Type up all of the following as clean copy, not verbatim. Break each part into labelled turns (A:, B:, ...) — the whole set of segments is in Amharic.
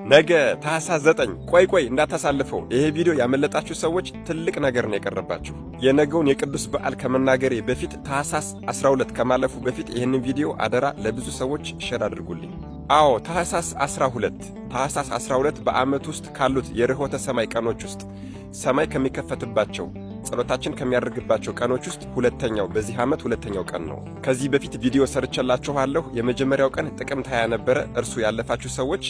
A: ነገ ታኅሳስ 9 ቆይ እንዳታሳልፈው። ይሄ ቪዲዮ ያመለጣችሁ ሰዎች ትልቅ ነገር ነው የቀረባችሁ። የነገውን የቅዱስ በዓል ከመናገሬ በፊት ታኅሳስ 12 ከማለፉ በፊት ይህንን ቪዲዮ አደራ ለብዙ ሰዎች ሼር አድርጉልኝ። አዎ ታኅሳስ 12 በዓመት ውስጥ ካሉት የርኅወተ ሰማይ ቀኖች ውስጥ ሰማይ ከሚከፈትባቸው ጸሎታችን ከሚያደርግባቸው ቀኖች ውስጥ ሁለተኛው በዚህ ዓመት ሁለተኛው ቀን ነው። ከዚህ በፊት ቪዲዮ ሰርቼላችኋለሁ። የመጀመሪያው ቀን ጥቅምት 20 ነበረ። እርሱ ያለፋችሁ ሰዎች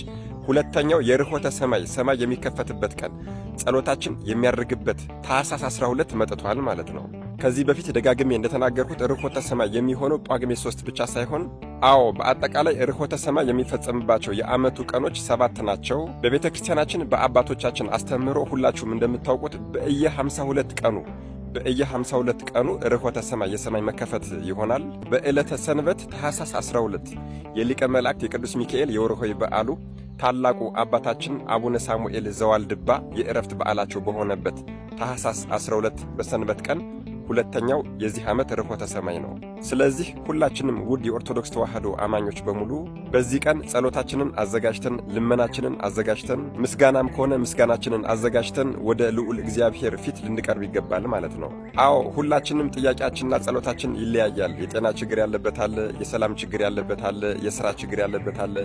A: ሁለተኛው የርኅወተ ሰማይ የሚከፈትበት ቀን ጸሎታችን የሚያደርግበት ታኅሳስ 12 መጥቷል ማለት ነው። ከዚህ በፊት ደጋግሜ እንደተናገርኩት ርኅወተ ሰማይ የሚሆነው ጳጉሜ 3 ብቻ ሳይሆን በአጠቃላይ ርኅወተ ሰማይ የሚፈጸምባቸው የዓመቱ ቀኖች 7 ናቸው። በቤተ ክርስቲያናችን በአባቶቻችን አስተምህሮ ሁላችሁም እንደምታውቁት በየ52 ቀኑ ርኅወተ ሰማይ የሰማይ መከፈት ይሆናል። በዕለተ ሰንበት ታኅሳስ 12 የሊቀ መላእክት የቅዱስ ሚካኤል የወርኃዊ በዓሉ ታላቁ አባታችን አቡነ ሳሙኤል ዘዋልድባ የዕረፍት በዓላቸው በሆነበት ታኅሳስ 12 በሰንበት ቀን ሁለተኛው የዚህ ዓመት ርኅወተ ሰማይ ነው። ስለዚህ ሁላችንም ውድ የኦርቶዶክስ ተዋሕዶ አማኞች በሙሉ በዚህ ቀን ጸሎታችንን አዘጋጅተን፣ ልመናችንን አዘጋጅተን፣ ምስጋናም ከሆነ ምስጋናችንን አዘጋጅተን ወደ ልዑል እግዚአብሔር ፊት ልንቀርብ ይገባል ማለት ነው። ሁላችንም ጥያቄያችንና ጸሎታችን ይለያያል። የጤና ችግር ያለበት አለ፣ የሰላም ችግር ያለበት አለ፣ የሥራ ችግር ያለበት አለ፣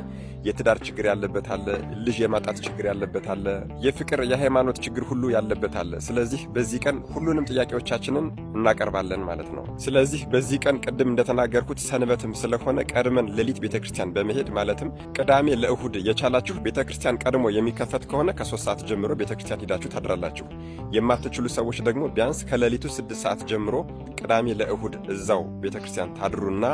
A: የትዳር ችግር ያለበት አለ፣ ልጅ የማጣት ችግር ያለበት አለ፣ የፍቅር የሃይማኖት ችግር ሁሉ ያለበት አለ። ስለዚህ በዚህ ቀን ሁሉንም ጥያቄዎቻችንን እናቀርባለን ማለት ነው። ስለዚህ በዚህ ቀን ቅድም እንደተናገርኩት ሰንበትም ስለሆነ ቀድመን ሌሊት ቤተክርስቲያን በመሄድ ማለትም ቅዳሜ ለእሁድ የቻላችሁ ቤተክርስቲያን ቀድሞ የሚከፈት ከሆነ ከ3 ሰዓት ጀምሮ ቤተክርስቲያን ሂዳችሁ ታድራላችሁ። የማትችሉ ሰዎች ደግሞ ቢያንስ ከሌሊቱ 6 ሰዓት ጀምሮ ቅዳሜ ለእሁድ እዛው ቤተክርስቲያን ታድሩና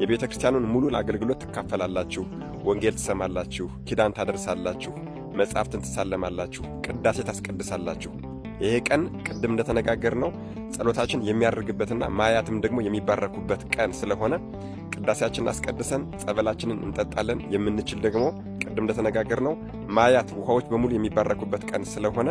A: የቤተክርስቲያኑን ሙሉን አገልግሎት ትካፈላላችሁ። ወንጌል ትሰማላችሁ፣ ኪዳን ታደርሳላችሁ፣ መጻሕፍትን ትሳለማላችሁ፣ ቅዳሴ ታስቀድሳላችሁ። ይሄ ቀን ቅድም እንደተነጋገርነው ጸሎታችን የሚያደርግበትና ማያትም ደግሞ የሚባረኩበት ቀን ስለሆነ ቅዳሴያችንን አስቀድሰን ጸበላችንን እንጠጣለን። የምንችል ደግሞ ቅድም እንደተነጋገርነው ማያት ውሃዎች በሙሉ የሚባረኩበት ቀን ስለሆነ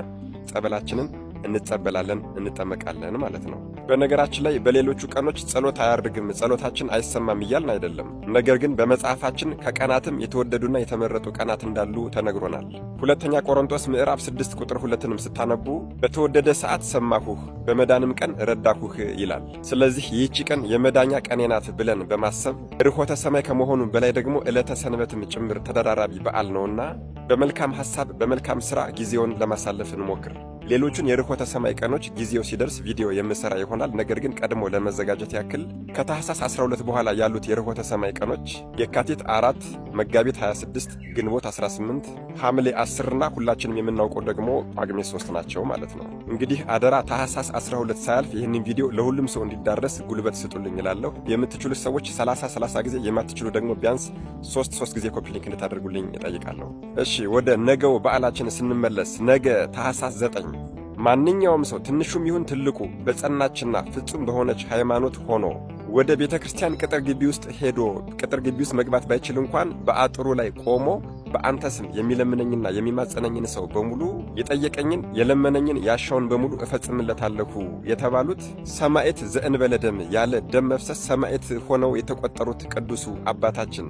A: ጸበላችንን እንጸበላለን፣ እንጠመቃለን ማለት ነው። በነገራችን ላይ በሌሎቹ ቀኖች ጸሎት አያርግም፣ ጸሎታችን አይሰማም እያልን አይደለም። ነገር ግን በመጽሐፋችን ከቀናትም የተወደዱና የተመረጡ ቀናት እንዳሉ ተነግሮናል። ሁለተኛ ቆሮንቶስ ምዕራፍ 6 ቁጥር 2ንም ስታነቡ በተወደደ ሰዓት ሰማሁህ፣ በመዳንም ቀን ረዳሁህ ይላል። ስለዚህ ይህቺ ቀን የመዳኛ ቀኔ ናት ብለን በማሰብ ርኅወተ ሰማይ ከመሆኑ በላይ ደግሞ ዕለተ ሰንበትም ጭምር ተደራራቢ በዓል ነውና በመልካም ሐሳብ በመልካም ሥራ ጊዜውን ለማሳለፍ እንሞክር። ሌሎቹን የርኅወተ ሰማይ ቀኖች ጊዜው ሲደርስ ቪዲዮ የምሰራ ይሆናል። ነገር ግን ቀድሞ ለመዘጋጀት ያክል ከታኅሳስ 12 በኋላ ያሉት የርኅወተ ሰማይ ቀኖች የካቲት 4፣ መጋቢት 26፣ ግንቦት 18፣ ሐምሌ 10 እና ሁላችንም የምናውቀው ደግሞ ጳጉሜ 3 ናቸው ማለት ነው። እንግዲህ አደራ ታኅሳስ 12 ሳያልፍ ይህንን ቪዲዮ ለሁሉም ሰው እንዲዳረስ ጉልበት ስጡልኝ እላለሁ። የምትችሉ ሰዎች 30 ጊዜ፣ የማትችሉ ደግሞ ቢያንስ 3 ጊዜ ኮፒ ሊንክ እንድታደርጉልኝ እጠይቃለሁ። እሺ ወደ ነገው በዓላችን ስንመለስ ነገ ታኅሳስ 9 ማንኛውም ሰው ትንሹም ይሁን ትልቁ በጸናችና ፍጹም በሆነች ሃይማኖት ሆኖ ወደ ቤተ ክርስቲያን ቅጥር ግቢ ውስጥ ሄዶ ቅጥር ግቢ ውስጥ መግባት ባይችል እንኳን በአጥሩ ላይ ቆሞ በአንተ ስም የሚለምነኝና የሚማጸነኝን ሰው በሙሉ የጠየቀኝን የለመነኝን ያሻውን በሙሉ እፈጽምለታለሁ የተባሉት ሰማዕት ዘእንበለ ደም ያለ ደም መፍሰስ ሰማዕት ሆነው የተቆጠሩት ቅዱሱ አባታችን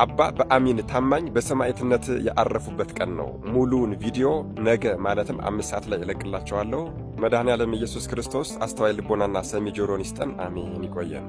A: አባ በአሚን ታማኝ በሰማዕትነት ያረፉበት ቀን ነው። ሙሉውን ቪዲዮ ነገ ማለትም 5 ሰዓት ላይ እለቅላችኋለሁ። መድኃኔ ዓለም ኢየሱስ ክርስቶስ አስተዋይ ልቦናና ሰሚ ጆሮን ይስጠን። አሜን። ይቆየን።